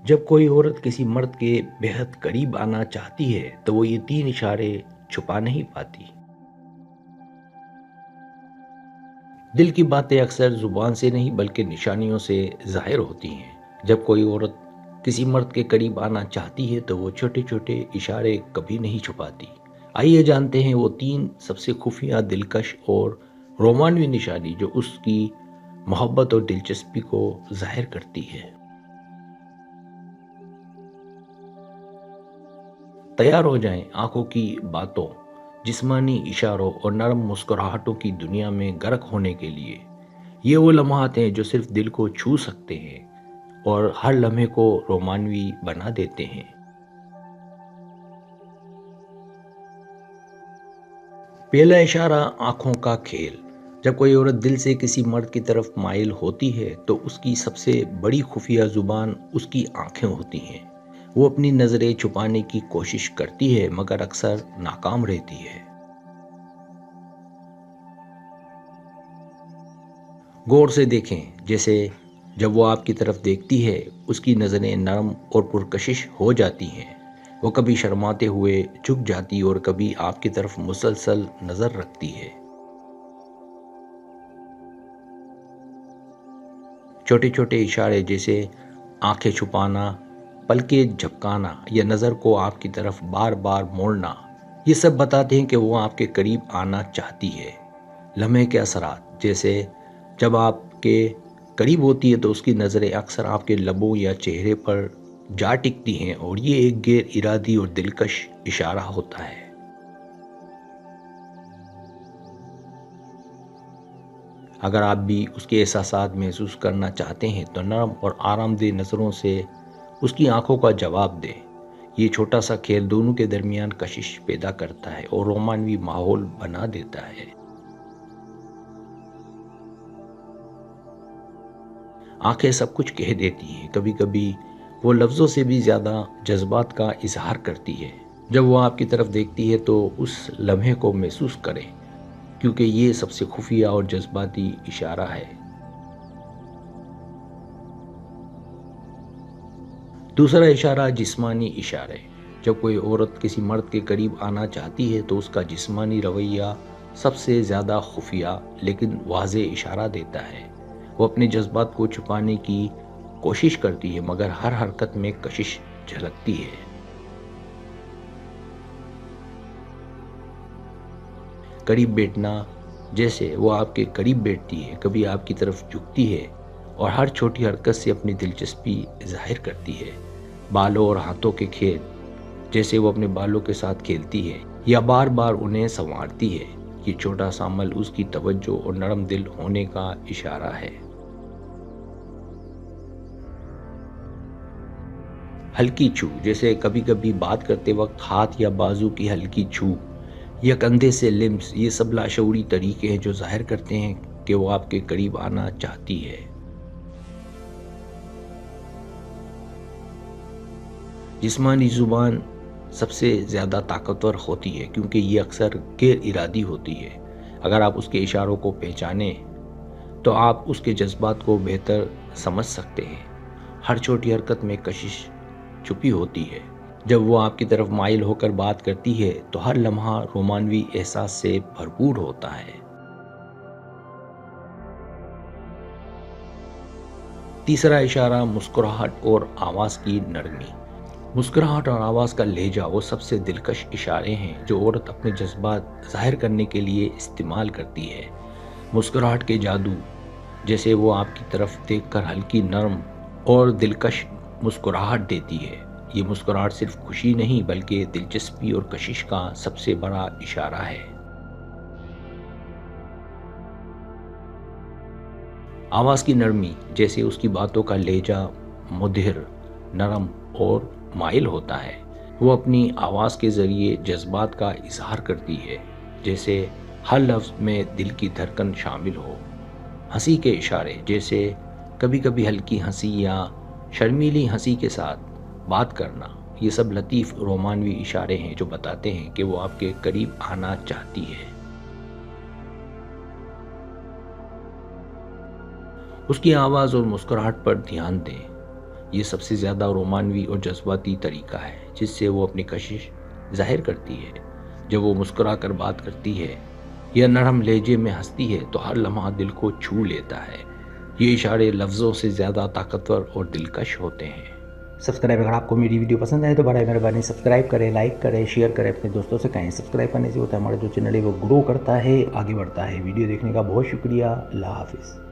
جب کوئی عورت کسی مرد کے بےحد قریب آنا چاہتی ہے تو وہ یہ 3 اشارے چھپا نہیں پاتی۔ دل کی باتیں اکثر زبان سے نہیں بلکہ نشانیوں سے ظاہر ہوتی ہیں۔ جب کوئی عورت کسی مرد کے قریب آنا چاہتی ہے تو وہ چھوٹے چھوٹے اشارے کبھی نہیں چھپاتی۔ آئیے جانتے ہیں وہ 3 سب سے خفیہ، دلکش اور رومانوی نشانی جو اس کی محبت اور دلچسپی کو ظاہر کرتی ہے۔ تیار ہو جائیں آنکھوں کی باتوں، جسمانی اشاروں اور نرم مسکراہٹوں کی دنیا میں غرق ہونے کے لیے۔ یہ وہ لمحات ہیں جو صرف دل کو چھو سکتے ہیں اور ہر لمحے کو رومانوی بنا دیتے ہیں۔ پہلا اشارہ، آنکھوں کا کھیل۔ جب کوئی عورت دل سے کسی مرد کی طرف مائل ہوتی ہے تو اس کی سب سے بڑی خفیہ زبان اس کی آنکھیں ہوتی ہیں۔ وہ اپنی نظریں چھپانے کی کوشش کرتی ہے مگر اکثر ناکام رہتی ہے۔ غور سے دیکھیں، جیسے جب وہ آپ کی طرف دیکھتی ہے اس کی نظریں نرم اور پرکشش ہو جاتی ہیں۔ وہ کبھی شرماتے ہوئے جھک جاتی اور کبھی آپ کی طرف مسلسل نظر رکھتی ہے۔ چھوٹے چھوٹے اشارے جیسے آنکھیں چھپانا، پلکیں جھپکانا یا نظر کو آپ کی طرف بار بار موڑنا، یہ سب بتاتے ہیں کہ وہ آپ کے قریب آنا چاہتی ہے۔ لمحے کے اثرات، جیسے جب آپ کے قریب ہوتی ہے تو اس کی نظریں اکثر آپ کے لبوں یا چہرے پر جا ٹکتی ہیں اور یہ ایک غیر ارادی اور دلکش اشارہ ہوتا ہے۔ اگر آپ بھی اس کے احساسات محسوس کرنا چاہتے ہیں تو نرم اور آرام دہ نظروں سے اس کی آنکھوں کا جواب دیں۔ یہ چھوٹا سا کھیل دونوں کے درمیان کشش پیدا کرتا ہے اور رومانوی ماحول بنا دیتا ہے۔ آنکھیں سب کچھ کہہ دیتی ہیں، کبھی کبھی وہ لفظوں سے بھی زیادہ جذبات کا اظہار کرتی ہے۔ جب وہ آپ کی طرف دیکھتی ہے تو اس لمحے کو محسوس کریں، کیونکہ یہ سب سے خفیہ اور جذباتی اشارہ ہے۔ دوسرا اشارہ، جسمانی اشارے۔ جب کوئی عورت کسی مرد کے قریب آنا چاہتی ہے تو اس کا جسمانی رویہ سب سے زیادہ خفیہ لیکن واضح اشارہ دیتا ہے۔ وہ اپنے جذبات کو چھپانے کی کوشش کرتی ہے مگر ہر حرکت میں کشش جھلکتی ہے۔ قریب بیٹھنا، جیسے وہ آپ کے قریب بیٹھتی ہے، کبھی آپ کی طرف جھکتی ہے اور ہر چھوٹی حرکت سے اپنی دلچسپی ظاہر کرتی ہے۔ بالوں اور ہاتھوں کے کھیل، جیسے وہ اپنے بالوں کے ساتھ کھیلتی ہے یا بار بار انہیں سنوارتی ہے، یہ چھوٹا سا عمل اس کی توجہ اور نرم دل ہونے کا اشارہ ہے۔ ہلکی چھو، جیسے کبھی کبھی بات کرتے وقت ہاتھ یا بازو کی ہلکی چھو یا کندھے سے لمس، یہ سب لاشعوری طریقے ہیں جو ظاہر کرتے ہیں کہ وہ آپ کے قریب آنا چاہتی ہے۔ جسمانی زبان سب سے زیادہ طاقتور ہوتی ہے کیونکہ یہ اکثر غیر ارادی ہوتی ہے۔ اگر آپ اس کے اشاروں کو پہچانیں تو آپ اس کے جذبات کو بہتر سمجھ سکتے ہیں۔ ہر چھوٹی حرکت میں کشش چھپی ہوتی ہے۔ جب وہ آپ کی طرف مائل ہو کر بات کرتی ہے تو ہر لمحہ رومانوی احساس سے بھرپور ہوتا ہے۔ تیسرا اشارہ، مسکراہٹ اور آواز کی نرمی۔ مسکراہٹ اور آواز کا لہجہ وہ سب سے دلکش اشارے ہیں جو عورت اپنے جذبات ظاہر کرنے کے لیے استعمال کرتی ہے۔ مسکراہٹ کے جادو، جیسے وہ آپ کی طرف دیکھ کر ہلکی، نرم اور دلکش مسکراہٹ دیتی ہے۔ یہ مسکراہٹ صرف خوشی نہیں بلکہ دلچسپی اور کشش کا سب سے بڑا اشارہ ہے۔ آواز کی نرمی، جیسے اس کی باتوں کا لہجہ مدھر، نرم اور مائل ہوتا ہے۔ وہ اپنی آواز کے ذریعے جذبات کا اظہار کرتی ہے، جیسے ہر لفظ میں دل کی دھڑکن شامل ہو۔ ہنسی کے اشارے، جیسے کبھی کبھی ہلکی ہنسی یا شرمیلی ہنسی کے ساتھ بات کرنا، یہ سب لطیف رومانوی اشارے ہیں جو بتاتے ہیں کہ وہ آپ کے قریب آنا چاہتی ہے۔ اس کی آواز اور مسکراہٹ پر دھیان دیں۔ یہ سب سے زیادہ رومانوی اور جذباتی طریقہ ہے جس سے وہ اپنی کشش ظاہر کرتی ہے۔ جب وہ مسکرا کر بات کرتی ہے یا نرم لہجے میں ہنستی ہے تو ہر لمحہ دل کو چھو لیتا ہے۔ یہ اشارے لفظوں سے زیادہ طاقتور اور دلکش ہوتے ہیں۔ سبسکرائب اگر آپ کو میری ویڈیو پسند ہے تو برائے مہربانی سبسکرائب کریں، لائک کریں، شیئر کریں، اپنے دوستوں سے کہیں۔ سبسکرائب کرنے سے ہوتا ہے ہمارا جو چینل ہے وہ گرو کرتا ہے، آگے بڑھتا ہے۔ ویڈیو دیکھنے کا بہت شکریہ۔ اللہ حافظ۔